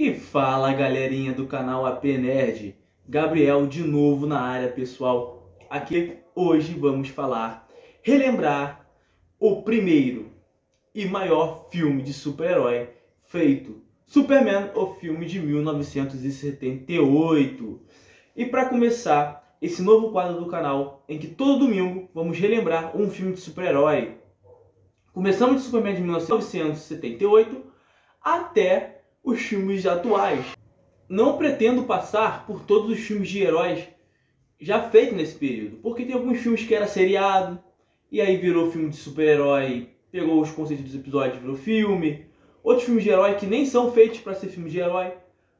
E fala galerinha do canal AP Nerd, Gabriel de novo na área pessoal. Aqui hoje vamos relembrar o primeiro e maior filme de super-herói feito, Superman, o filme de 1978. E para começar esse novo quadro do canal, em que todo domingo vamos relembrar um filme de super-herói. Começamos de Superman de 1978 até os filmes atuais. Não pretendo passar por todos os filmes de heróis já feitos nesse período, porque tem alguns filmes que era seriado, e aí virou filme de super-herói, pegou os conceitos dos episódios e virou filme. Outros filmes de herói que nem são feitos para ser filme de herói,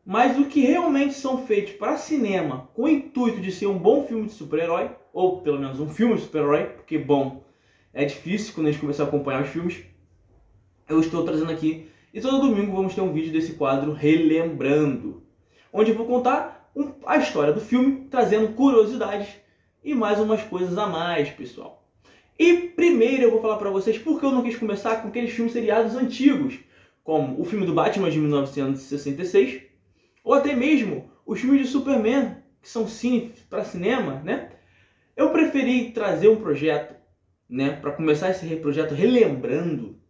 mas o que realmente são feitos para cinema, com o intuito de ser um bom filme de super-herói, ou pelo menos um filme de super-herói, porque bom, é difícil quando a gente começar a acompanhar os filmes, eu estou trazendo aqui. E todo domingo vamos ter um vídeo desse quadro relembrando, onde eu vou contar a história do filme, trazendo curiosidades e mais umas coisas a mais, pessoal. E primeiro eu vou falar para vocês porque eu não quis começar com aqueles filmes seriados antigos, como o filme do Batman de 1966, ou até mesmo os filmes de Superman, que são para cinema, né? Eu preferi trazer um projeto, né, para começar esse projeto relembrando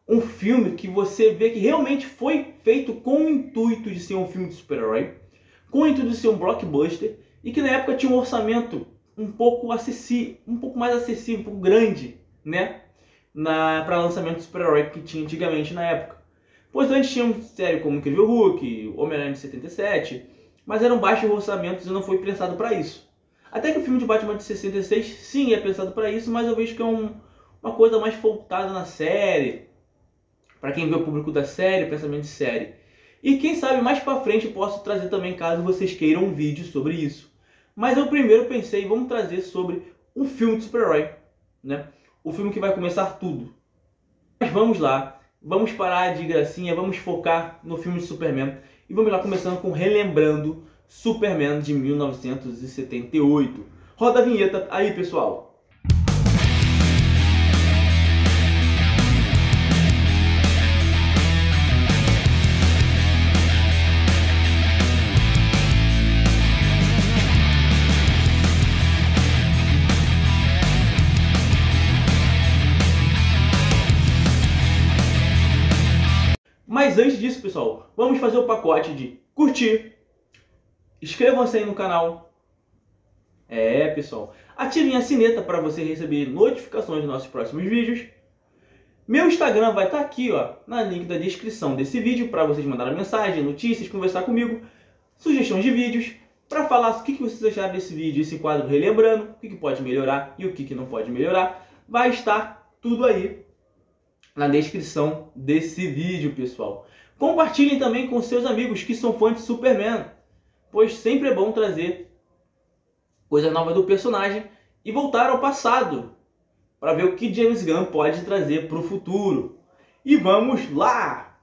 um filme que você vê que realmente foi feito com o intuito de ser um filme de super-herói, com o intuito de ser um blockbuster, e que na época tinha um orçamento um pouco mais acessível, um pouco grande, né, para lançamento de super-herói que tinha antigamente na época. Pois antes tínhamos série como Incrível Hulk, Homem-Aranha de 77, mas eram baixos orçamentos e não foi pensado para isso. Até que o filme de Batman de 66 sim é pensado para isso, mas eu vejo que é uma coisa mais voltada na série, para quem vê o público da série, pensamento de série. E quem sabe mais para frente eu posso trazer também, caso vocês queiram um vídeo sobre isso. Mas eu primeiro pensei, vamos trazer sobre um filme de super-herói, né? O filme que vai começar tudo. Mas vamos lá, vamos parar de gracinha, vamos focar no filme de Superman. E vamos lá começando com relembrando Superman de 1978. Roda a vinheta aí, pessoal. Mas antes disso, pessoal, vamos fazer o pacote de curtir, inscrevam-se aí no canal, pessoal, ativem a sineta para você receber notificações dos nossos próximos vídeos. Meu Instagram vai estar aqui, ó, na link da descrição desse vídeo, para vocês mandarem mensagem, notícias, conversar comigo, sugestões de vídeos, para falar o que vocês acharam desse vídeo, esse quadro relembrando, o que pode melhorar e o que não pode melhorar. Vai estar tudo aí na descrição desse vídeo, pessoal. Compartilhem também com seus amigos que são fãs de Superman, pois sempre é bom trazer coisa nova do personagem e voltar ao passado para ver o que James Gunn pode trazer para o futuro. E vamos lá!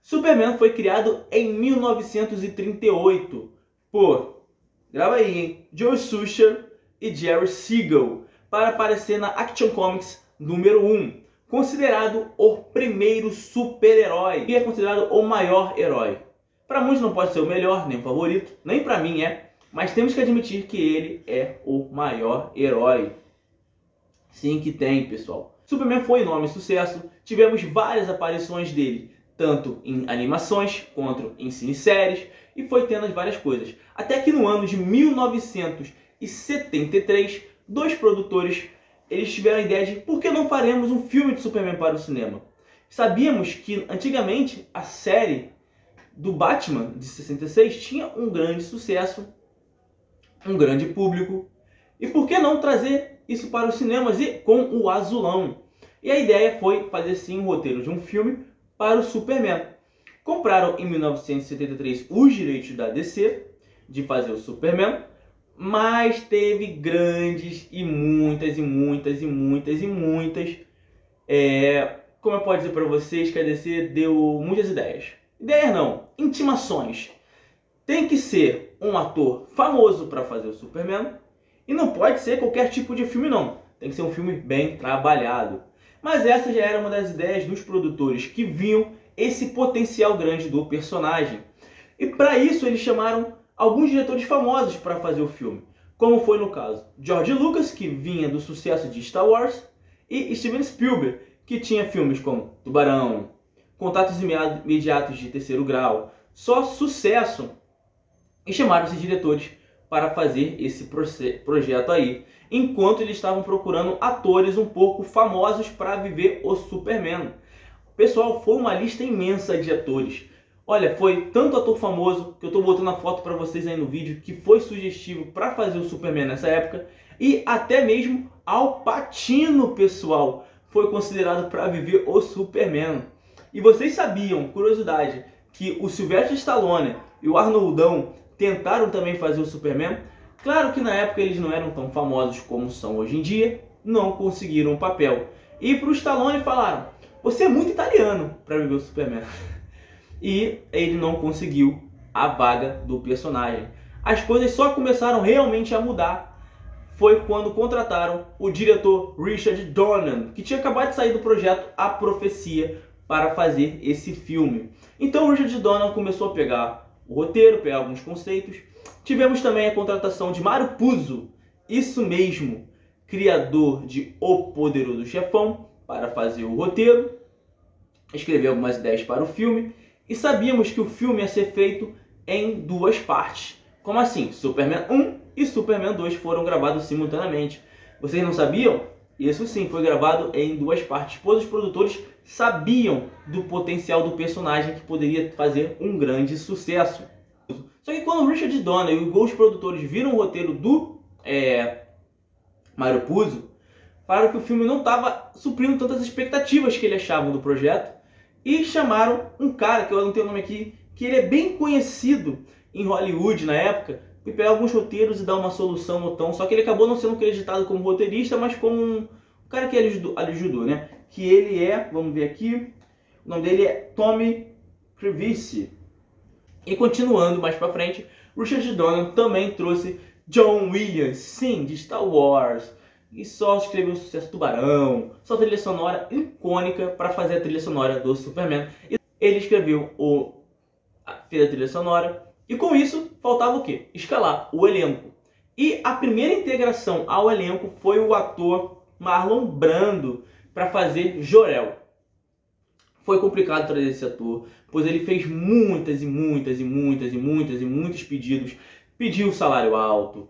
Superman foi criado em 1938 por, grava aí, hein, Joe Shuster e Jerry Siegel, para aparecer na Action Comics número 1. Considerado o primeiro super-herói, e é considerado o maior herói. Para muitos não pode ser o melhor, nem o favorito, nem para mim é, mas temos que admitir que ele é o maior herói. Sim que tem, pessoal. Superman foi um enorme sucesso, tivemos várias aparições dele, tanto em animações quanto em cineséries, e foi tendo várias coisas. Até que no ano de 1973, dois produtores eles tiveram a ideia de por que não faremos um filme de Superman para o cinema. Sabíamos que antigamente a série do Batman de 66 tinha um grande sucesso, um grande público, e por que não trazer isso para os cinemas e com o azulão? E a ideia foi fazer sim um roteiro de um filme para o Superman. Compraram em 1973 os direitos da DC de fazer o Superman, mas teve grandes e muitas, como eu posso dizer para vocês, que a DC deu muitas ideias. Ideias não, intimações. Tem que ser um ator famoso para fazer o Superman, e não pode ser qualquer tipo de filme não. Tem que ser um filme bem trabalhado. Mas essa já era uma das ideias dos produtores que viam esse potencial grande do personagem. E para isso eles chamaram alguns diretores famosos para fazer o filme, como foi no caso George Lucas, que vinha do sucesso de Star Wars, e Steven Spielberg, que tinha filmes como Tubarão, Contatos Imediatos de Terceiro Grau, só sucesso, e chamaram esses diretores para fazer esse projeto aí, enquanto eles estavam procurando atores um pouco famosos para viver o Superman. Pessoal, foi uma lista imensa de atores. Olha, foi tanto ator famoso, que eu estou botando a foto para vocês aí no vídeo, que foi sugestivo para fazer o Superman nessa época, e até mesmo Al Pacino, pessoal, foi considerado para viver o Superman. E vocês sabiam, curiosidade, que o Sylvester Stallone e o Arnoldão tentaram também fazer o Superman? Claro que na época eles não eram tão famosos como são hoje em dia, não conseguiram o papel. E para o Stallone falaram: você é muito italiano para viver o Superman. E ele não conseguiu a vaga do personagem. As coisas só começaram realmente a mudar. Foi quando contrataram o diretor Richard Donner, que tinha acabado de sair do projeto A Profecia, para fazer esse filme. Então o Richard Donner começou a pegar o roteiro, pegar alguns conceitos. Tivemos também a contratação de Mario Puzo, isso mesmo, criador de O Poderoso Chefão, para fazer o roteiro, escrever algumas ideias para o filme, e sabíamos que o filme ia ser feito em duas partes. Como assim? Superman 1 e Superman 2 foram gravados simultaneamente. Vocês não sabiam? Isso sim, foi gravado em duas partes, pois os produtores sabiam do potencial do personagem que poderia fazer um grande sucesso. Só que quando o Richard Donner e os produtores viram o roteiro do Mario Puzo, falaram que o filme não estava suprindo tantas expectativas que eles achavam do projeto, e chamaram um cara, que eu não tenho o nome aqui, que ele é bem conhecido em Hollywood na época, e pegar alguns roteiros e dar uma solução ou tão, só que ele acabou não sendo acreditado como roteirista, mas como um cara que ajudou, né? Que ele é, vamos ver aqui, o nome dele é Tommy Crevice. E continuando mais pra frente, Richard Donner também trouxe John Williams, sim, de Star Wars, e só escreveu o sucesso Tubarão, só trilha sonora icônica para fazer a trilha sonora do Superman. Ele escreveu fez a trilha sonora, e com isso faltava o quê? Escalar o elenco. E a primeira integração ao elenco foi o ator Marlon Brando para fazer Jor-El. Foi complicado trazer esse ator, pois ele fez muitos pedidos. Pediu salário alto,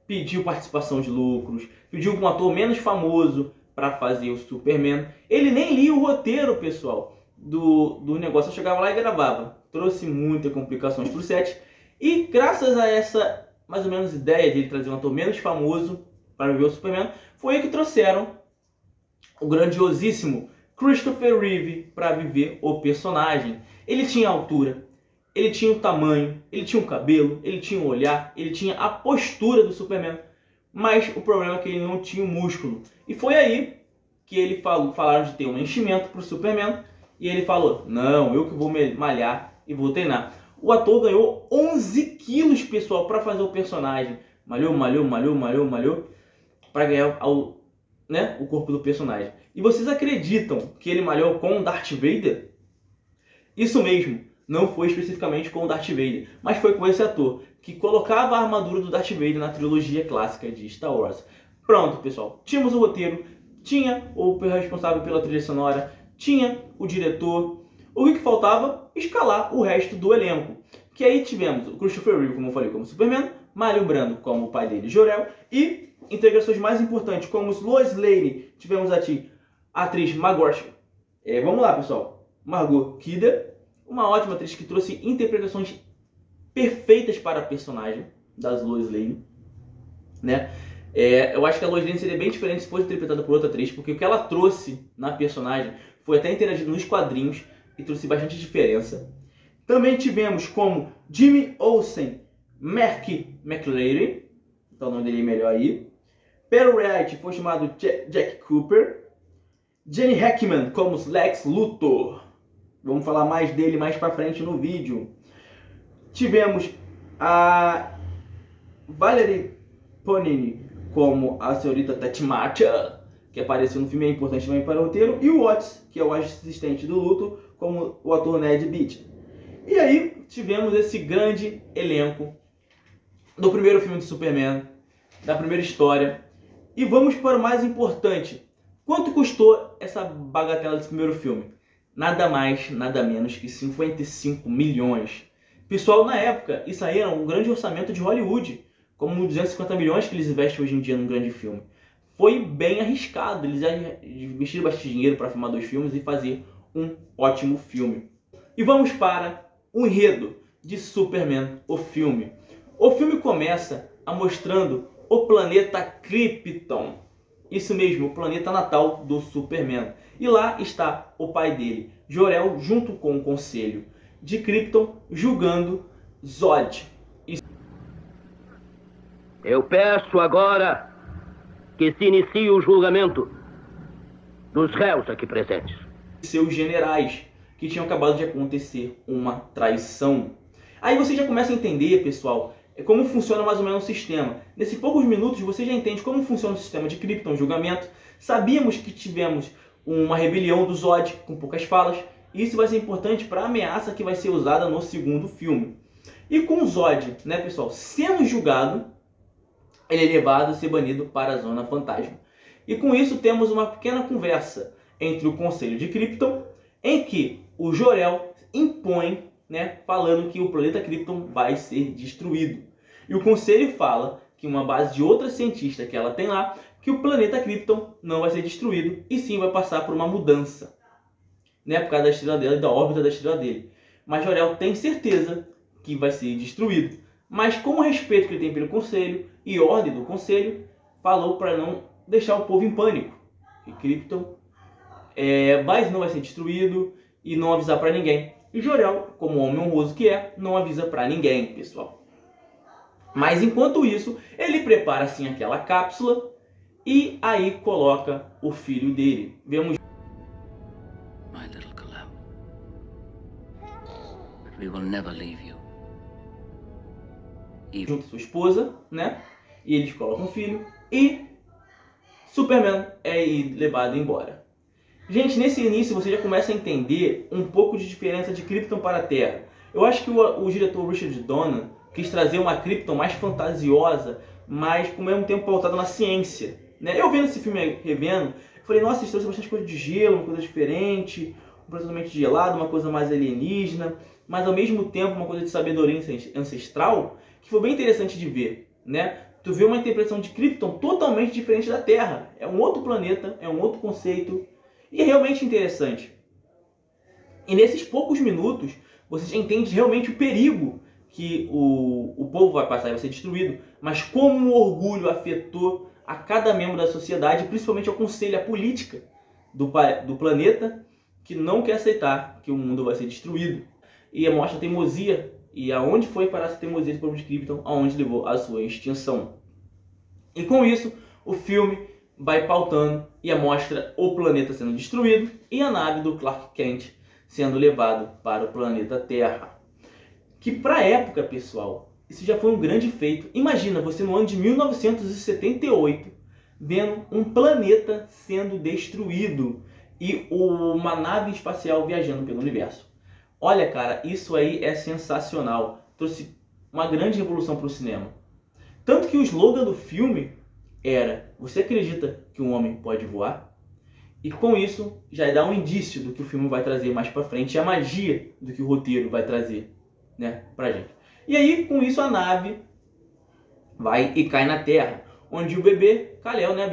pediu participação de lucros, pediu um ator menos famoso para fazer o Superman. Ele nem lia o roteiro, pessoal, do negócio. Eu chegava lá e gravava. Trouxe muitas complicações para o set. E graças a essa, mais ou menos, ideia de ele trazer um ator menos famoso para viver o Superman, foi aí que trouxeram o grandiosíssimo Christopher Reeve para viver o personagem. Ele tinha a altura, ele tinha o tamanho, ele tinha o cabelo, ele tinha o olhar, ele tinha a postura do Superman. Mas o problema é que ele não tinha o músculo. E foi aí que ele falaram de ter um enchimento para o Superman. E ele falou: não, eu que vou malhar e vou treinar. O ator ganhou 11 quilos, pessoal, para fazer o personagem. Malhou para ganhar o corpo do personagem. E vocês acreditam que ele malhou com o Darth Vader? Isso mesmo, não foi especificamente com o Darth Vader, mas foi com esse ator, que colocava a armadura do Darth Vader na trilogia clássica de Star Wars. Pronto, pessoal, tínhamos o roteiro, tinha o responsável pela trilha sonora, tinha o diretor. O que faltava? Escalar o resto do elenco. Que aí tivemos o Christopher Reeve, como eu falei, como Superman, Marlon Brando como o pai dele, Jor-El, e integrações mais importantes, como os Lois Lane, tivemos aqui a atriz Margot. Vamos lá, pessoal. Margot Kidder, uma ótima atriz que trouxe interpretações perfeitas para a personagem das Lois Lane, né? Eu acho que a Lois Lane seria bem diferente se fosse interpretada por outra atriz, porque o que ela trouxe na personagem foi até interagido nos quadrinhos e trouxe bastante diferença. Também tivemos como Jimmy Olsen, Mark McLaren, então o nome dele é melhor aí. Perry Wright foi chamado Jack Cooper. Jenny Hackman como Lex Luthor. Vamos falar mais dele mais pra frente no vídeo. Tivemos a Valerie Ponini como a senhorita Tatimacha, que apareceu no filme, é importante também para o roteiro. E o Watts, que é o assistente do Luthor, como o ator Ned Beatty. E aí tivemos esse grande elenco do primeiro filme de Superman, da primeira história. E vamos para o mais importante. Quanto custou essa bagatela desse primeiro filme? Nada mais, nada menos que 55 milhões. Pessoal, na época, isso aí era um grande orçamento de Hollywood, como 250 milhões que eles investem hoje em dia num grande filme. Foi bem arriscado, eles investiram bastante dinheiro para filmar 2 filmes e fazer um ótimo filme. E vamos para o enredo de Superman, o filme. O filme começa mostrando o planeta Krypton. Isso mesmo, o planeta natal do Superman. E lá está o pai dele, Jor-El, junto com o conselho de Krypton, julgando Zod. Eu peço agora que se inicie o julgamento dos réus aqui presentes. Seus generais, que tinham acabado de acontecer uma traição. Aí você já começa a entender, pessoal, como funciona mais ou menos o sistema. Nesses poucos minutos você já entende como funciona o sistema de Krypton, julgamento. Sabíamos que tivemos uma rebelião do Zod com poucas falas. Isso vai ser importante para a ameaça que vai ser usada no segundo filme. E com o Zod, né, pessoal, sendo julgado, ele é levado a ser banido para a Zona Fantasma. E com isso temos uma pequena conversa entre o Conselho de Krypton, em que o Jor-El impõe, né, falando que o planeta Krypton vai ser destruído. E o Conselho fala que uma base de outra cientista que ela tem lá, que o planeta Krypton não vai ser destruído e sim vai passar por uma mudança, né, por causa da estrela dela e da órbita da estrela dele. Mas Jor-El tem certeza que vai ser destruído. Mas com o respeito que ele tem pelo Conselho e ordem do Conselho, falou para não deixar o povo em pânico. E Krypton não vai ser destruído e não avisar para ninguém. E Jor-El, como homem honroso que é, não avisa para ninguém, pessoal. Mas enquanto isso, ele prepara assim aquela cápsula e aí coloca o filho dele. Vemos My little Kal-El. We will never leave you. junto à sua esposa, né? E eles colocam o filho e Superman é levado embora. Gente, nesse início você já começa a entender um pouco de diferença de Krypton para a Terra. Eu acho que o diretor Richard Donner quis trazer uma Krypton mais fantasiosa, mas ao mesmo tempo pautada na ciência, né? Eu vendo esse filme, revendo, falei, nossa, eles trouxeram bastante coisa de gelo, uma coisa diferente, completamente gelado, uma coisa mais alienígena, mas ao mesmo tempo uma coisa de sabedoria ancestral, que foi bem interessante de ver, né? Tu vê uma interpretação de Krypton totalmente diferente da Terra. É um outro planeta, é um outro conceito, e é realmente interessante. E nesses poucos minutos, você já entende realmente o perigo que o povo vai passar e vai ser destruído, mas como o orgulho afetou a cada membro da sociedade, principalmente ao conselho, à política do planeta, que não quer aceitar que o mundo vai ser destruído. E mostra a teimosia, e aonde foi parar essa teimosia do povo de Krypton, aonde levou à sua extinção. E com isso, o filme vai pautando e mostra o planeta sendo destruído e a nave do Clark Kent sendo levado para o planeta Terra. Que para a época, pessoal, isso já foi um grande feito. Imagina você no ano de 1978 vendo um planeta sendo destruído e uma nave espacial viajando pelo universo. Olha, cara, isso aí é sensacional. Trouxe uma grande revolução para o cinema. Tanto que o slogan do filme era: você acredita que um homem pode voar? E com isso já dá um indício do que o filme vai trazer mais para frente, e a magia do que o roteiro vai trazer, né, pra gente. E aí, com isso, a nave vai e cai na Terra, onde o bebê, Kal-El, né,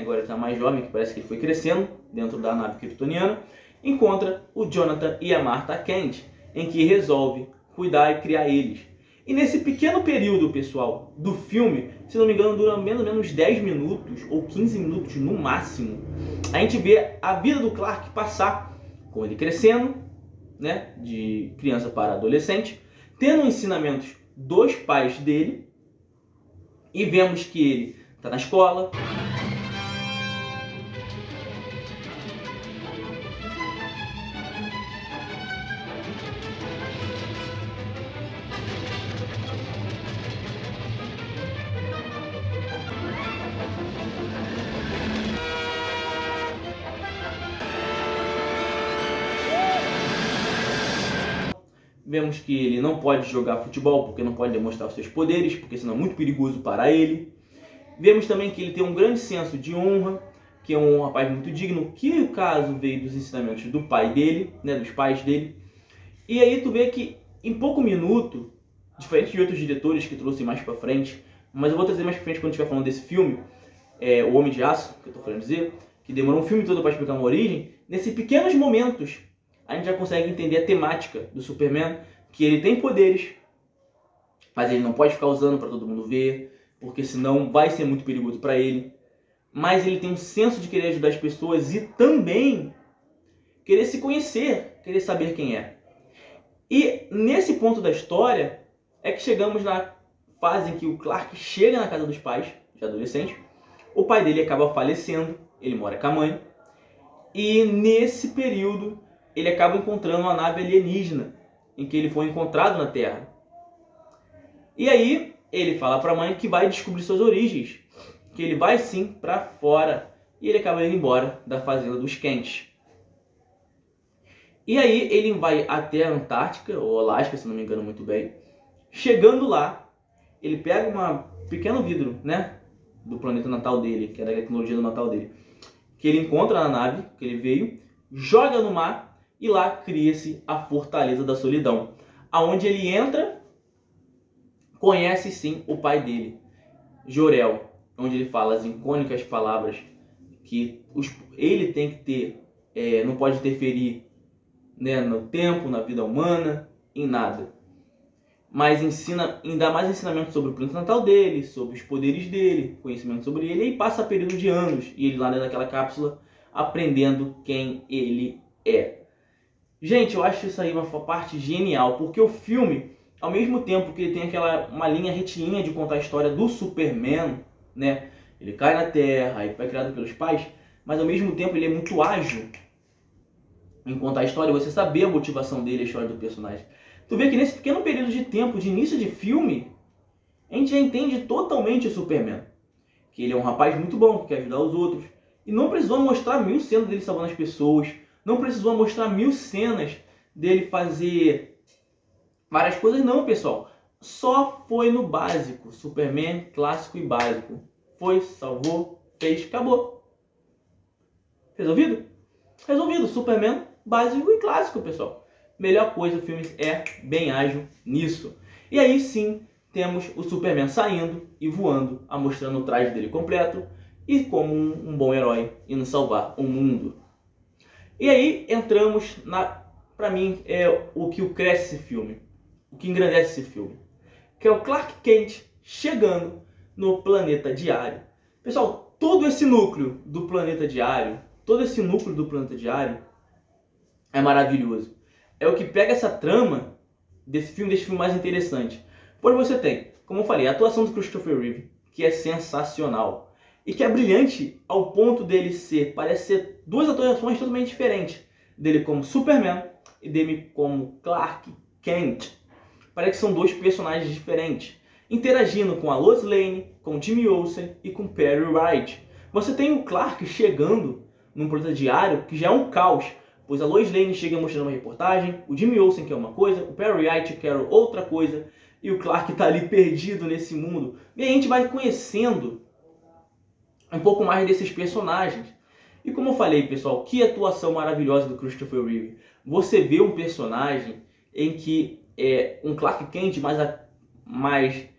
agora está mais jovem, que parece que ele foi crescendo dentro da nave kryptoniana, encontra o Jonathan e a Martha Kent, em que resolve cuidar e criar eles. E nesse pequeno período, pessoal, do filme, se não me engano, dura menos ou menos 10 minutos ou 15 minutos no máximo, a gente vê a vida do Clark passar, com ele crescendo, né, de criança para adolescente, tendo ensinamentos dos pais dele, e vemos que ele está na escola, Vemos que ele não pode jogar futebol porque não pode demonstrar os seus poderes, porque senão é muito perigoso para ele. Vemos também que ele tem um grande senso de honra, que é um rapaz muito digno, que no caso veio dos ensinamentos do pai dele, né, dos pais dele. E aí tu vê que em pouco minuto, diferente de outros diretores que trouxe mais pra frente, mas eu vou trazer mais pra frente quando estiver falando desse filme, O Homem de Aço, que eu tô falando dizer, que demorou um filme todo para explicar uma origem, nesses pequenos momentos a gente já consegue entender a temática do Superman, que ele tem poderes, mas ele não pode ficar usando para todo mundo ver, porque senão vai ser muito perigoso para ele. Mas ele tem um senso de querer ajudar as pessoas e também querer se conhecer, querer saber quem é. E nesse ponto da história é que chegamos na fase em que o Clark chega na casa dos pais, já adolescente. O pai dele acaba falecendo, ele mora com a mãe. E nesse período ele acaba encontrando uma nave alienígena, em que ele foi encontrado na Terra. E aí ele fala para a mãe que vai descobrir suas origens, que ele vai sim para fora, e ele acaba indo embora da fazenda dos Kent. E aí ele vai até a Antártica, ou Alasca, se não me engano muito bem. Chegando lá, ele pega um pequeno vidro, né, do planeta natal dele, que é da tecnologia do natal dele, que ele encontra na nave, que ele veio, joga no mar, e lá cria-se a Fortaleza da Solidão, aonde ele entra, conhece sim o pai dele, Jor-El, onde ele fala as icônicas palavras que ele tem que ter, não pode interferir, né, no tempo, na vida humana, em nada. Mas dá mais ensinamento sobre o planeta natal dele, sobre os poderes dele, conhecimento sobre ele, e passa período de anos, e ele lá dentro daquela cápsula, aprendendo quem ele é. Gente, eu acho isso aí uma parte genial, porque o filme, ao mesmo tempo que ele tem uma linha retilínea de contar a história do Superman, né? Ele cai na Terra, aí foi criado pelos pais, mas ao mesmo tempo ele é muito ágil em contar a história, você saber a motivação dele, a história do personagem. Tu vê que nesse pequeno período de tempo, de início de filme, a gente já entende totalmente o Superman. Que ele é um rapaz muito bom, que quer ajudar os outros. E não precisou mostrar 1000 cenas dele salvando as pessoas. Não precisou mostrar 1000 cenas dele fazer várias coisas, não, pessoal. Só foi no básico. Superman clássico e básico. Foi, salvou, fez, acabou. Resolvido? Resolvido. Superman básico e clássico, pessoal. Melhor coisa, o filme é bem ágil nisso. E aí sim, temos o Superman saindo e voando, mostrando o traje dele completo e como um bom herói indo salvar o mundo. E aí entramos pra mim, o que cresce esse filme, o que engrandece esse filme, que é o Clark Kent chegando no planeta diário. Pessoal, todo esse núcleo do planeta diário, é maravilhoso. É o que pega essa trama desse filme mais interessante. Pois você tem, como eu falei, a atuação do Christopher Reeve, que é sensacional. E que é brilhante ao ponto dele parece ser duas atuações totalmente diferentes. Dele como Superman e dele como Clark Kent. Parece que são dois personagens diferentes. Interagindo com a Lois Lane, com Jimmy Olsen e com Perry White. Você tem o Clark chegando num planeta diário que já é um caos. Pois a Lois Lane chega mostrando uma reportagem, o Jimmy Olsen quer uma coisa, o Perry White quer outra coisa, e o Clark está ali perdido nesse mundo. E a gente vai conhecendo um pouco mais desses personagens. E como eu falei, pessoal, que atuação maravilhosa do Christopher Reeve. Você vê um personagem em que é um Clark Kent mais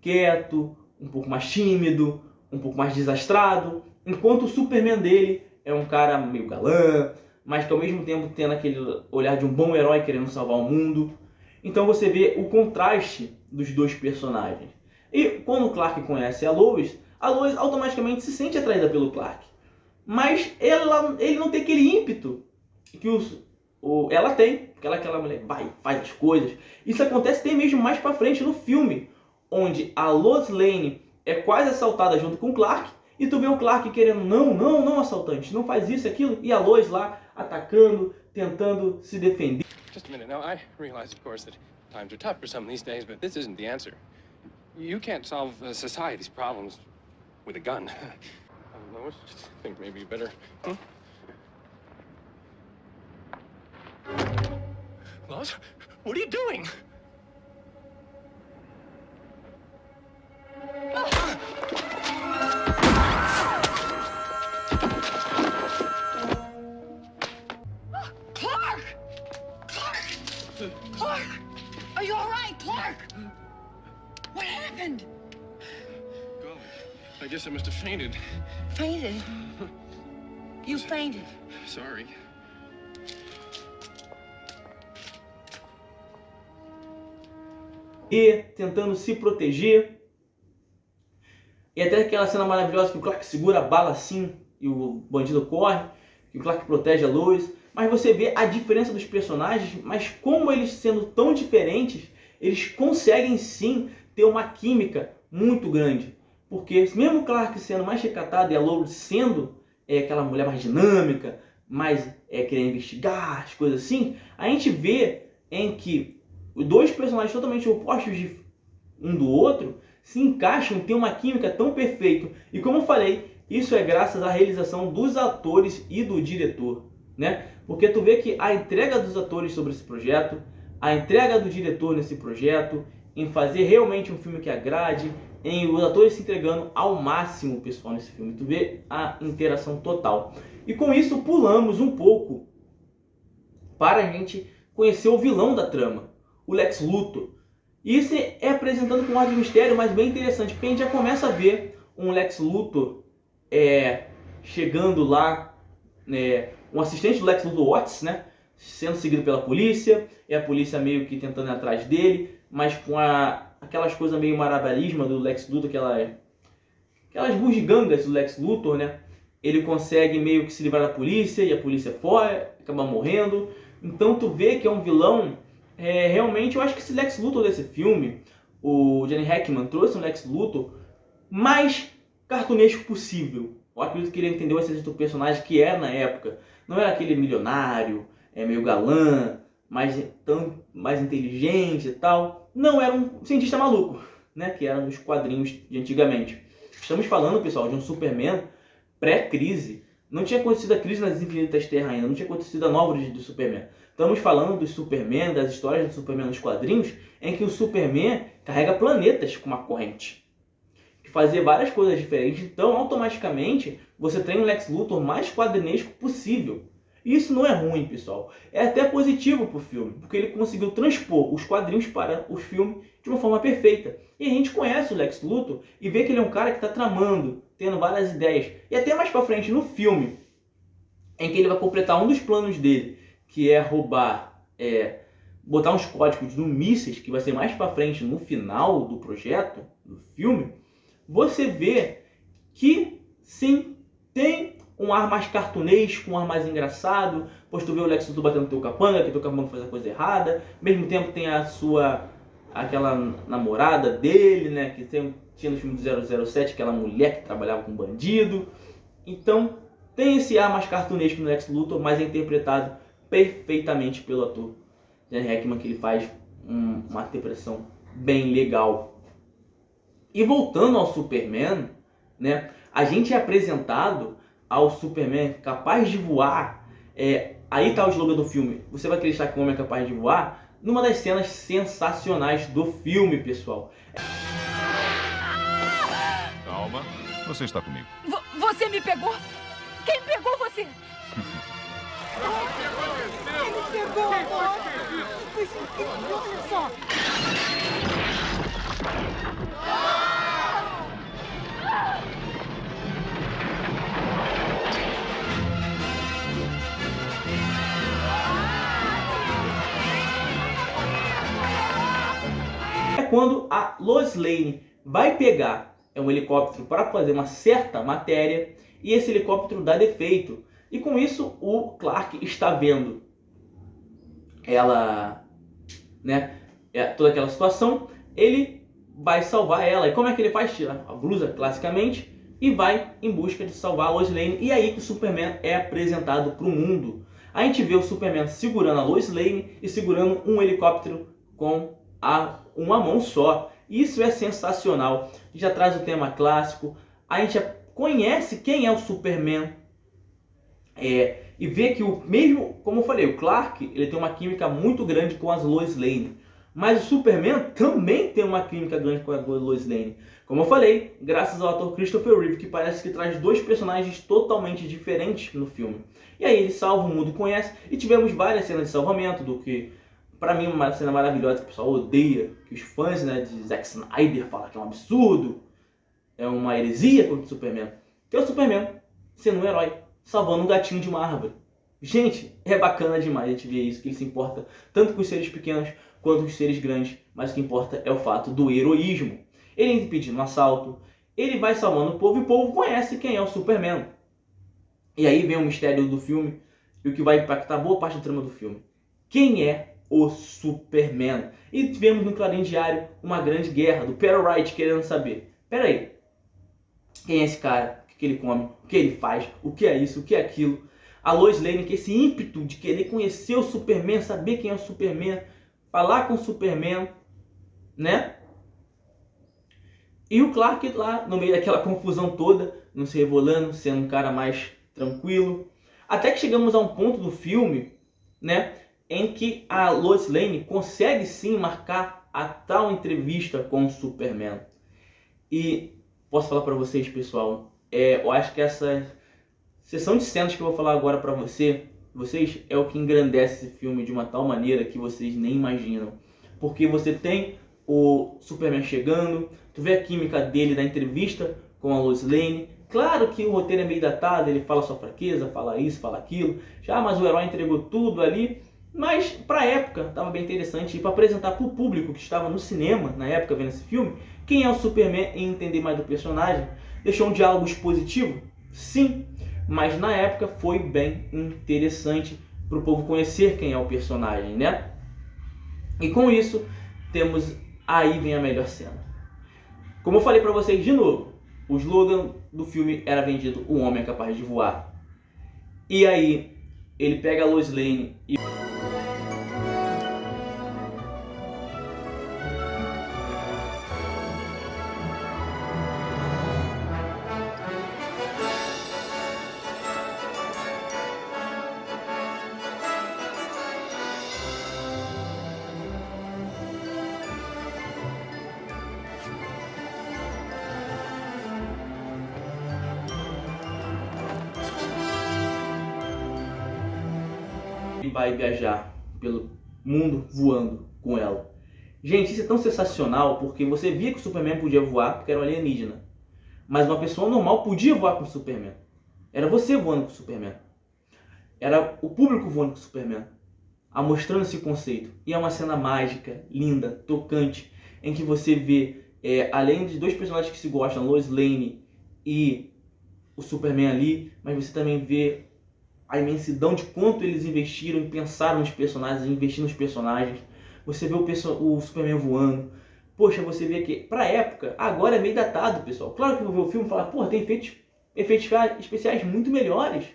quieto, um pouco mais tímido, um pouco mais desastrado, enquanto o Superman dele é um cara meio galã, mas que ao mesmo tempo tendo aquele olhar de um bom herói querendo salvar o mundo. Então você vê o contraste dos dois personagens. E quando o Clark conhece a Lois automaticamente se sente atraída pelo Clark. Mas ele não tem aquele ímpeto que ela tem, porque aquela mulher vai, faz as coisas. Isso acontece até mesmo mais pra frente no filme, onde a Lois Lane é quase assaltada junto com o Clark, e tu vê o Clark querendo, não, assaltante, não faz isso, aquilo, e a Lois lá atacando, tentando se defender. Just a minute. Now, I realize, of course, that times are tough for some these days, but this isn't the answer. You can't solve society's problems with a gun. Lois, I think maybe you better... Lois, what are you doing? Clark! Clark! Are you all right, Clark? What happened? Golly, I guess I must have fainted. Fainted? You fainted. Sorry. E tentando se proteger. E até aquela cena maravilhosa que o Clark segura a bala assim e o bandido corre, que o Clark protege a Lois. Mas você vê a diferença dos personagens, mas como eles sendo tão diferentes, eles conseguem sim ter uma química muito grande. Porque mesmo o Clark sendo mais recatado e a Lois sendo aquela mulher mais dinâmica, mais querendo investigar, as coisas assim, a gente vê em que os dois personagens totalmente opostos de um do outro se encaixam, tem uma química tão perfeita. E como eu falei, isso é graças à realização dos atores e do diretor, né? Porque tu vê que a entrega dos atores sobre esse projeto, a entrega do diretor nesse projeto, em fazer realmente um filme que agrade, em os atores se entregando ao máximo, pessoal, nesse filme. Tu vê a interação total. E com isso pulamos um pouco para a gente conhecer o vilão da trama, o Lex Luthor. E isso é apresentando com um ar de mistério, mas bem interessante, porque a gente já começa a ver um Lex Luthor chegando lá, um assistente do Lex Luthor, Otis, né, sendo seguido pela polícia, e a polícia meio que tentando ir atrás dele, mas com aquelas coisas meio maravilhismo do Lex Luthor, aquelas bugigangas do Lex Luthor, né, ele consegue meio que se livrar da polícia, e a polícia foge, acaba morrendo. Então tu vê que é um vilão. Realmente eu acho que esse Lex Luthor desse filme, o Gene Hackman trouxe um Lex Luthor mais cartunesco possível. Eu acredito que ele entendeu esse do personagem que era na época. Não era aquele milionário, meio galã, mais inteligente e tal. Não, era um cientista maluco, né, que era nos quadrinhos de antigamente. Estamos falando, pessoal, de um Superman pré-crise. Não tinha acontecido a crise nas Infinitas Terras ainda, não tinha acontecido a nova origem do Superman. Estamos falando do Superman, das histórias do Superman nos quadrinhos, em que o Superman carrega planetas com uma corrente, que fazia várias coisas diferentes. Então, automaticamente, você tem um Lex Luthor mais quadrinesco possível. E isso não é ruim, pessoal. É até positivo para o filme, porque ele conseguiu transpor os quadrinhos para o filme de uma forma perfeita. E a gente conhece o Lex Luthor e vê que ele é um cara que está tramando, tendo várias ideias. E até mais para frente no filme, em que ele vai completar um dos planos dele, que é roubar, botar uns códigos no mísseis, que vai ser mais para frente no final do projeto, do filme, você vê que sim, tem um ar mais cartunesco, um ar mais engraçado, pois tu vê o Lex Luthor batendo no teu capanga, que teu capanga faz a coisa errada, ao mesmo tempo tem aquela namorada dele, né, que tinha no filme do 007, aquela mulher que trabalhava com bandido. Então tem esse ar mais cartunesco no Lex Luthor, mas é interpretado perfeitamente pelo ator Gene Hackman, que ele faz uma interpretação bem legal. E voltando ao Superman, né, a gente é apresentado ao Superman capaz de voar. Aí está o slogan do filme: você vai acreditar que o homem é capaz de voar? Numa das cenas sensacionais do filme, pessoal. Calma, você está comigo. Você me pegou? Quem pegou você? Ele pegou agora. Olha só. É quando a Lois Lane vai pegar um helicóptero para fazer uma certa matéria e esse helicóptero dá defeito. E com isso o Clark está vendo ela, né, toda aquela situação, ele vai salvar ela. E como é que ele faz? Tira a blusa, classicamente, e vai em busca de salvar a Lois Lane. E aí que o Superman é apresentado para o mundo. A gente vê o Superman segurando a Lois Lane e segurando um helicóptero com uma mão só. Isso é sensacional. Já traz o tema clássico. A gente já conhece quem é o Superman. e vê que o mesmo, como eu falei, o Clark, ele tem uma química muito grande com as Lois Lane. Mas o Superman também tem uma química grande com a Lois Lane. Como eu falei, graças ao ator Christopher Reeve, que parece que traz dois personagens totalmente diferentes no filme. E aí ele salva, o mundo conhece, e tivemos várias cenas de salvamento, do que, pra mim, uma cena maravilhosa que o pessoal odeia, que os fãs, né, de Zack Snyder falam que é um absurdo, é uma heresia contra o Superman. Que é o Superman sendo um herói, salvando um gatinho de uma árvore. Gente, é bacana demais a gente ver isso, que ele se importa tanto com os seres pequenos quanto com os seres grandes, mas o que importa é o fato do heroísmo. Ele impedindo um assalto, ele vai salvando o povo e o povo conhece quem é o Superman. E aí vem o mistério do filme e o que vai impactar boa parte da trama do filme. Quem é o Superman? E tivemos no Clarim Diário uma grande guerra do Perry Wright querendo saber. Pera aí, quem é esse cara? O que ele come? O que ele faz? O que é isso? O que é aquilo? A Lois Lane, que esse ímpeto de querer conhecer o Superman, saber quem é o Superman, falar com o Superman, né? E o Clark lá, no meio daquela confusão toda, não se revolando, sendo um cara mais tranquilo. Até que chegamos a um ponto do filme, né, em que a Lois Lane consegue sim marcar a tal entrevista com o Superman. E posso falar para vocês, pessoal, eu acho que essa sessão de cenas que eu vou falar agora para vocês é o que engrandece esse filme de uma tal maneira que vocês nem imaginam. Porque você tem o Superman chegando, tu vê a química dele na entrevista com a Lois Lane. Claro que o roteiro é meio datado, ele fala sua fraqueza, fala isso, fala aquilo. Já, mas o herói entregou tudo ali. Mas pra época estava bem interessante, e para apresentar para o público que estava no cinema na época vendo esse filme, quem é o Superman e entender mais do personagem. Deixou um diálogo expositivo? Sim, mas na época foi bem interessante para o povo conhecer quem é o personagem, né? E com isso, temos aí vem a melhor cena. Como eu falei para vocês de novo, o slogan do filme era vendido: "O homem é capaz de voar". E aí, ele pega a Lois Lane e... vai viajar pelo mundo voando com ela. Gente, isso é tão sensacional porque você via que o Superman podia voar porque era um alienígena. Mas uma pessoa normal podia voar com o Superman. Era você voando com o Superman. Era o público voando com o Superman. Mostrando esse conceito. E é uma cena mágica, linda, tocante, em que você vê, além de dois personagens que se gostam, Lois Lane e o Superman ali, mas você também vê a imensidão de quanto eles investiram e pensaram nos personagens, investiram nos personagens. Você vê o Superman voando. Poxa, você vê que, pra época, agora é meio datado, pessoal. Claro que eu vou ver o filme e falar, porra, tem efeitos especiais muito melhores,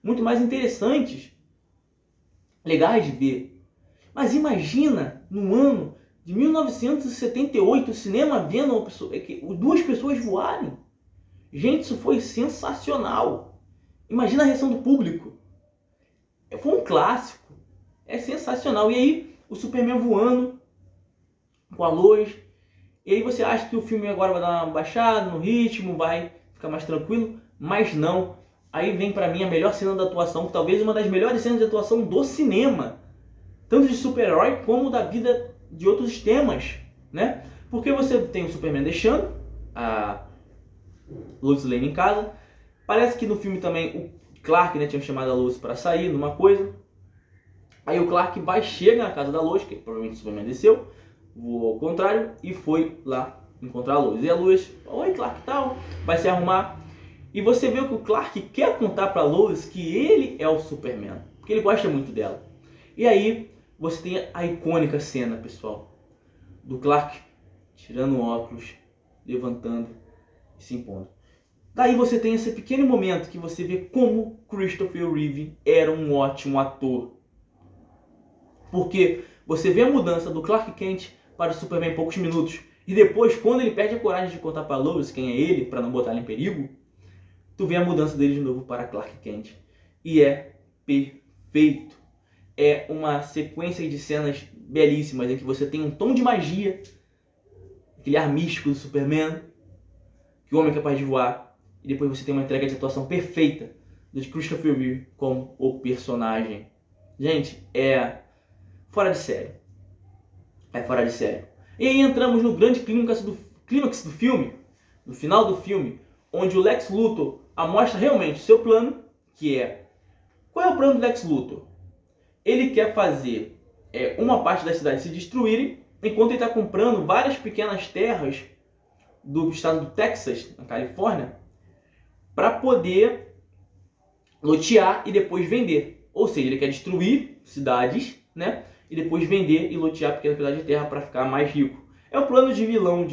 muito mais interessantes, legais de ver. Mas imagina, no ano de 1978, o cinema vendo duas pessoas voarem. Gente, isso foi sensacional. Imagina a reação do público. Foi um clássico. É sensacional. E aí, o Superman voando com a Lois. E aí você acha que o filme agora vai dar uma baixada no ritmo, vai ficar mais tranquilo. Mas não. Aí vem pra mim a melhor cena da atuação, talvez uma das melhores cenas de atuação do cinema. Tanto de super-herói como da vida de outros temas, né? Porque você tem o Superman deixando a Lois Lane em casa. Parece que no filme também o Clark, né, tinha chamado a Lois para sair numa coisa. Aí o Clark chega na casa da Lois, que provavelmente o Superman desceu, voou ao contrário e foi lá encontrar a Lois. E a Lois, oi Clark, tal, vai se arrumar. E você vê que o Clark quer contar para a Lois que ele é o Superman, porque ele gosta muito dela. E aí você tem a icônica cena, pessoal, do Clark tirando o óculos, levantando e se impondo. Daí você tem esse pequeno momento que você vê como Christopher Reeve era um ótimo ator. Porque você vê a mudança do Clark Kent para o Superman em poucos minutos. E depois, quando ele perde a coragem de contar para Lois quem é ele, para não botar ele em perigo, tu vê a mudança dele de novo para Clark Kent. E é perfeito. É uma sequência de cenas belíssimas em que você tem um tom de magia, aquele ar místico do Superman, que o homem é capaz de voar, e depois você tem uma entrega de atuação perfeita de Christopher Reeve como o personagem. Gente, é fora de série. É fora de série. E aí entramos no grande clímax do filme, no final do filme, onde o Lex Luthor mostra realmente o seu plano, que é... Qual é o plano do Lex Luthor? Ele quer fazer uma parte da cidade se destruírem, enquanto ele está comprando várias pequenas terras do estado do Texas, na Califórnia, para poder lotear e depois vender. Ou seja, ele quer destruir cidades, né? E depois vender e lotear pequena pedaço de terra para ficar mais rico. É o plano de vilão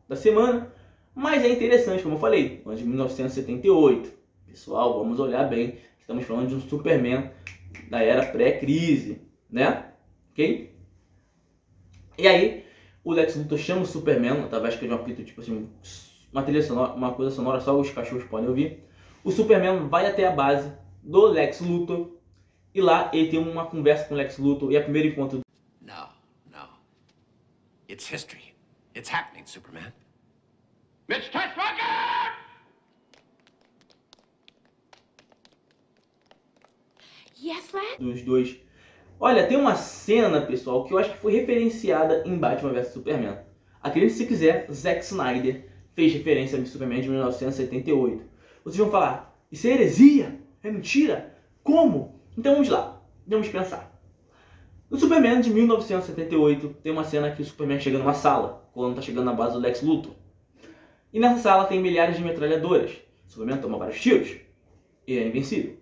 da semana, mas é interessante, como eu falei, ano de 1978. Pessoal, vamos olhar bem, estamos falando de um Superman da era pré-crise, né? Ok? E aí, o Lex Luthor chama o Superman, através de um apito, tipo assim, uma trilha sonora, uma coisa sonora, só os cachorros podem ouvir. O Superman vai até a base do Lex Luthor e lá ele tem uma conversa com o Lex Luthor e é o primeiro encontro. No. It's history. It's happening, Superman. Mr. Tushbucker! Yes, Lad? Dos dois. Olha, tem uma cena, pessoal, que eu acho que foi referenciada em Batman vs Superman. Acredite se quiser, Zack Snyder fez referência ao Superman de 1978. Vocês vão falar, isso é heresia? É mentira? Como? Então vamos lá, vamos pensar. No Superman de 1978 tem uma cena que o Superman chega numa sala, quando está chegando na base do Lex Luthor. E nessa sala tem milhares de metralhadoras. O Superman toma vários tiros e é invencível.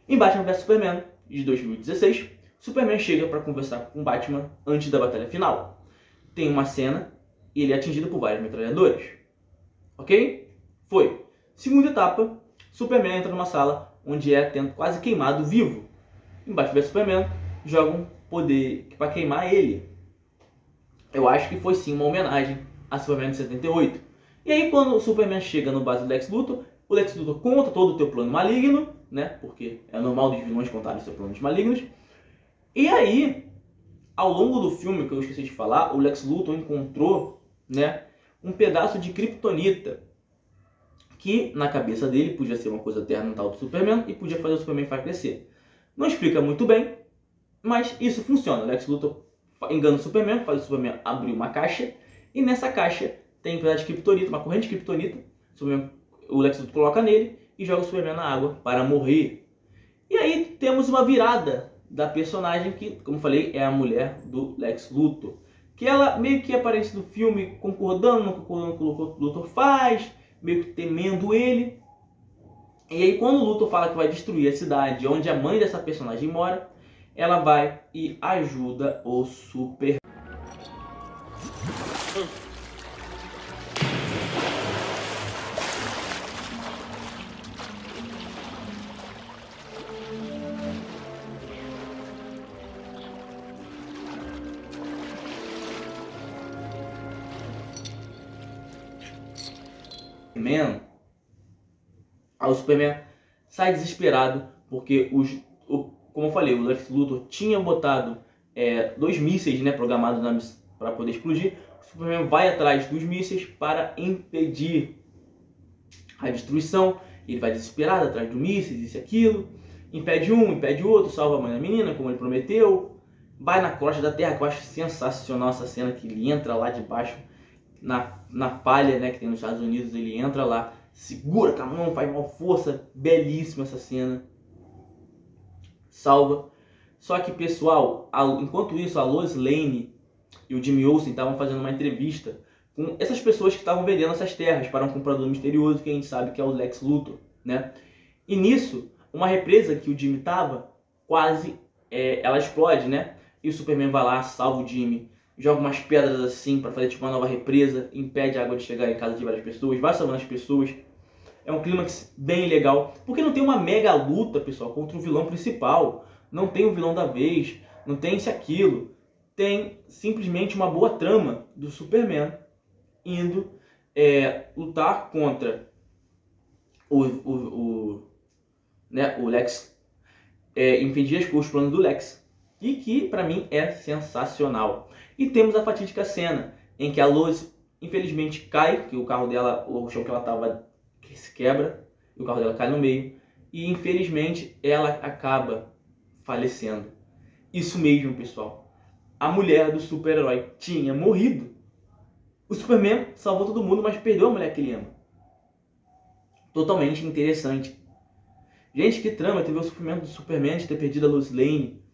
Em Batman vs Superman de 2016, Superman chega para conversar com Batman antes da batalha final. Tem uma cena e ele é atingido por várias metralhadoras. Ok? Foi. Segunda etapa, Superman entra numa sala onde é quase queimado vivo. Em Batman vs Superman, jogam poder para queimar ele. Eu acho que foi sim uma homenagem a Superman de 78. E aí quando o Superman chega no base do Lex Luthor, o Lex Luthor conta todo o teu plano maligno, né? Porque é normal dos vilões contarem seus planos malignos. E aí, ao longo do filme, que eu esqueci de falar, o Lex Luthor encontrou, né, um pedaço de kryptonita que na cabeça dele podia ser uma coisa terra natal do Superman e podia fazer o Superman crescer. Não explica muito bem, mas isso funciona. O Lex Luthor engana o Superman, faz o Superman abrir uma caixa e nessa caixa tem um pedaço de kryptonita, uma corrente de kryptonita. O Lex Luthor coloca nele e joga o Superman na água para morrer. E aí temos uma virada da personagem que, como falei, é a mulher do Lex Luthor. Que ela meio que aparece no filme concordando com o que o Luthor faz, meio que temendo ele. E aí quando o Luthor fala que vai destruir a cidade onde a mãe dessa personagem mora, ela vai e ajuda o Superman. O Superman sai desesperado porque como eu falei, o Lex Luthor tinha botado 2 mísseis, né, programados para poder explodir. O Superman vai atrás dos mísseis para impedir a destruição. Ele vai desesperado atrás dos mísseis, isso e aquilo. Impede um, impede o outro, salva a mãe da menina, como ele prometeu. Vai na crosta da Terra, que eu acho sensacional essa cena, que ele entra lá debaixo, na falha, né, que tem nos Estados Unidos. Ele entra lá, segura com a mão, faz uma força, belíssima essa cena. Salva. Só que, pessoal, enquanto isso, a Lois Lane e o Jimmy Olsen estavam fazendo uma entrevista com essas pessoas que estavam vendendo essas terras para um comprador misterioso que a gente sabe que é o Lex Luthor, né? E nisso, uma represa que o Jimmy estava, quase, ela explode, né? E o Superman vai lá, salva o Jimmy, joga umas pedras assim para fazer tipo uma nova represa, impede a água de chegar em casa de várias pessoas, vai salvando as pessoas. É um clímax bem legal, porque não tem uma mega luta, pessoal, contra o vilão principal. Não tem o vilão da vez, não tem isso e aquilo. Tem simplesmente uma boa trama do Superman indo lutar contra o Lex. impedir os planos do Lex. E que pra mim é sensacional. E temos a fatídica cena em que a Lois infelizmente cai, que o carro dela, o chão que ela tava se quebra, e o carro dela cai no meio, e infelizmente ela acaba falecendo. Isso mesmo, pessoal. A mulher do super-herói tinha morrido. O Superman salvou todo mundo, mas perdeu a mulher que ele ama. Totalmente interessante. Gente, que trama, teve o sofrimento do Superman de ter perdido a Lois Lane.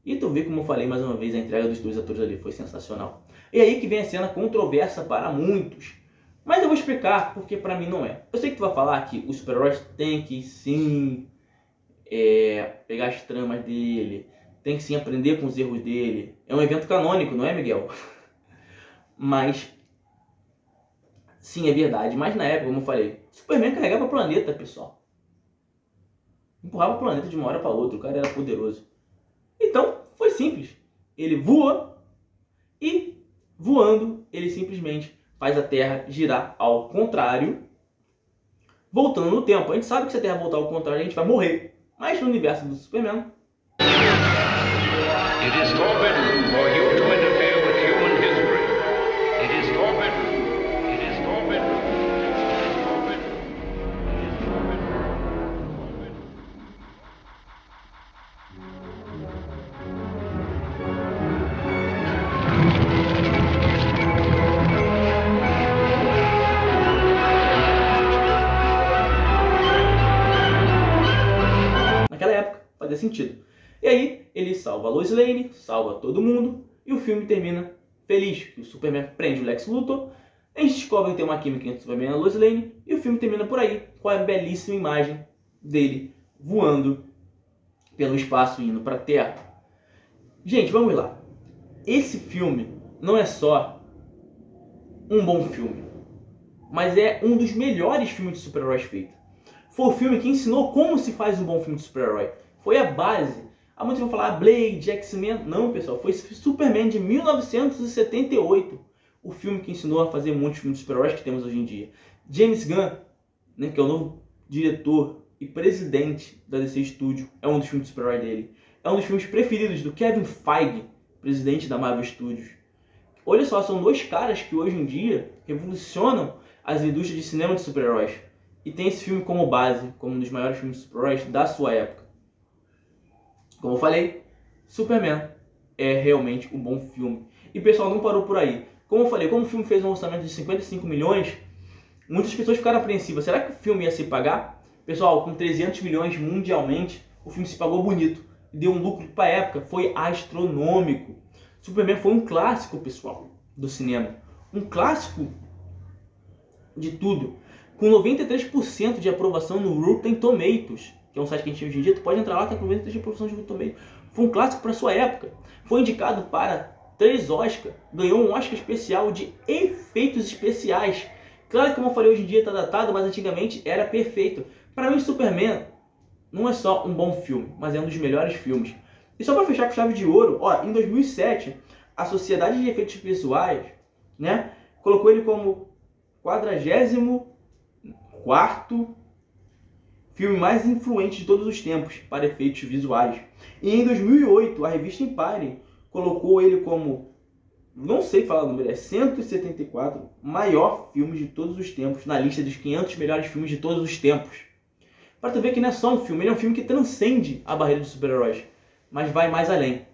E tu vê, como eu falei mais uma vez, a entrega dos dois atores ali foi sensacional. E aí que vem a cena controversa para muitos. Mas eu vou explicar porque pra mim não é. Eu sei que tu vai falar que os super-heróis têm que sim pegar as tramas dele, tem que sim aprender com os erros dele. É um evento canônico, não é, Miguel? Mas sim, é verdade. Mas na época, como eu falei, Superman carregava o planeta, pessoal. Empurrava o planeta de uma hora para outra. O cara era poderoso. Então, foi simples. Ele voa e, voando, ele simplesmente faz a Terra girar ao contrário, voltando no tempo. A gente sabe que se a Terra voltar ao contrário, a gente vai morrer. Mas no universo do Superman, It is forbidden for you to interfere with human history. It is forbidden. It is forbidden. It is forbidden. It is forbidden. naquela época, fazia sentido. E aí, ele salva a Lois Lane, salva todo mundo, e o filme termina feliz, que o Superman prende o Lex Luthor, a gente descobre que tem uma química entre o Superman e a Lois Lane, e o filme termina por aí, com a belíssima imagem dele voando pelo espaço, indo para a Terra. Gente, vamos lá. Esse filme não é só um bom filme, mas é um dos melhores filmes de super-heróis feitos. Foi o filme que ensinou como se faz um bom filme de super-herói. Foi a base. Há muitos vão falar Blade, X-Men. Não, pessoal. Foi Superman de 1978. O filme que ensinou a fazer muitos filmes de super-heróis que temos hoje em dia. James Gunn, né, que é o novo diretor e presidente da DC Studio, é um dos filmes de super-herói dele. É um dos filmes preferidos do Kevin Feige, presidente da Marvel Studios. Olha só, são dois caras que hoje em dia revolucionam as indústrias de cinema de super-heróis. E tem esse filme como base, como um dos maiores filmes de super-heróis da sua época. Como eu falei, Superman é realmente um bom filme. E pessoal, não parou por aí. Como eu falei, como o filme fez um orçamento de 55 milhões, muitas pessoas ficaram apreensivas. Será que o filme ia se pagar? Pessoal, com 300 milhões mundialmente, o filme se pagou bonito. Deu um lucro para a época, foi astronômico. Superman foi um clássico, pessoal, do cinema. Um clássico de tudo. Com 93% de aprovação no Rotten Tomatoes, que é um site que a gente tem hoje em dia, tu pode entrar lá, tá com 93% de aprovação de Rotten Tomatoes. Foi um clássico para sua época. Foi indicado para 3 Oscars, ganhou um Oscar especial de efeitos especiais. Claro que, como eu falei, hoje em dia está datado, mas antigamente era perfeito. Para mim, Superman não é só um bom filme, mas é um dos melhores filmes. E só para fechar com chave de ouro, ó, em 2007, a Sociedade de Efeitos Visuais, né, colocou ele como 44º filme mais influente de todos os tempos para efeitos visuais. E em 2008, a revista Empire colocou ele como, não sei falar o número, é 174 maior filme de todos os tempos, na lista dos 500 melhores filmes de todos os tempos. Para tu ver que não é só um filme, ele é um filme que transcende a barreira dos super-heróis, mas vai mais além.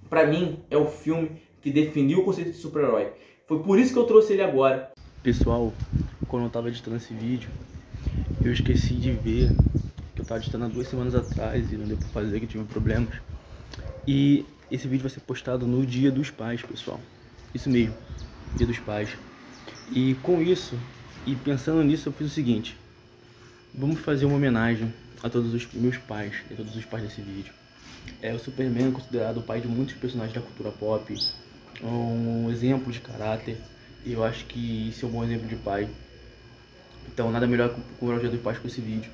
Para mim, é o filme que definiu o conceito de super-herói. Foi por isso que eu trouxe ele agora. Pessoal, quando eu estava editando esse vídeo, eu esqueci de ver que eu estava editando há 2 semanas atrás e não deu para fazer, que tive problemas. E esse vídeo vai ser postado no Dia dos Pais, pessoal. Isso mesmo, Dia dos Pais. E com isso, e pensando nisso, eu fiz o seguinte. Vamos fazer uma homenagem a todos os meus pais e a todos os pais desse vídeo. O Superman é considerado o pai de muitos personagens da cultura pop, um exemplo de caráter, e eu acho que isso é um bom exemplo de pai. Então nada melhor que comemorar o Dia dos Pais com esse vídeo.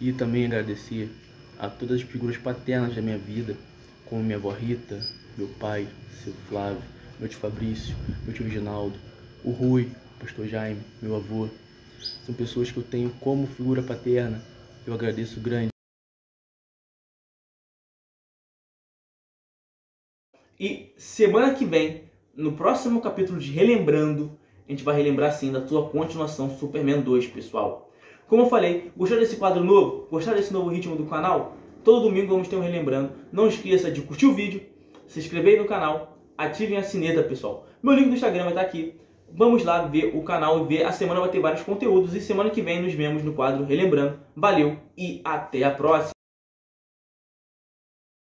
E também agradecer a todas as figuras paternas da minha vida, como minha avó Rita, meu pai, seu Flávio, meu tio Fabrício, meu tio Reginaldo, o Rui, o pastor Jaime, meu avô. São pessoas que eu tenho como figura paterna. Eu agradeço grande. E semana que vem, no próximo capítulo de Relembrando, a gente vai relembrar sim da sua continuação Superman 2, pessoal. Como eu falei, gostaram desse quadro novo? Gostaram desse novo ritmo do canal? Todo domingo vamos ter um Relembrando. Não esqueça de curtir o vídeo, se inscrever no canal, ativem a sineta, pessoal. Meu link do Instagram vai estar aqui. Vamos lá ver o canal e ver. A semana vai ter vários conteúdos. E semana que vem nos vemos no quadro Relembrando. Valeu e até a próxima!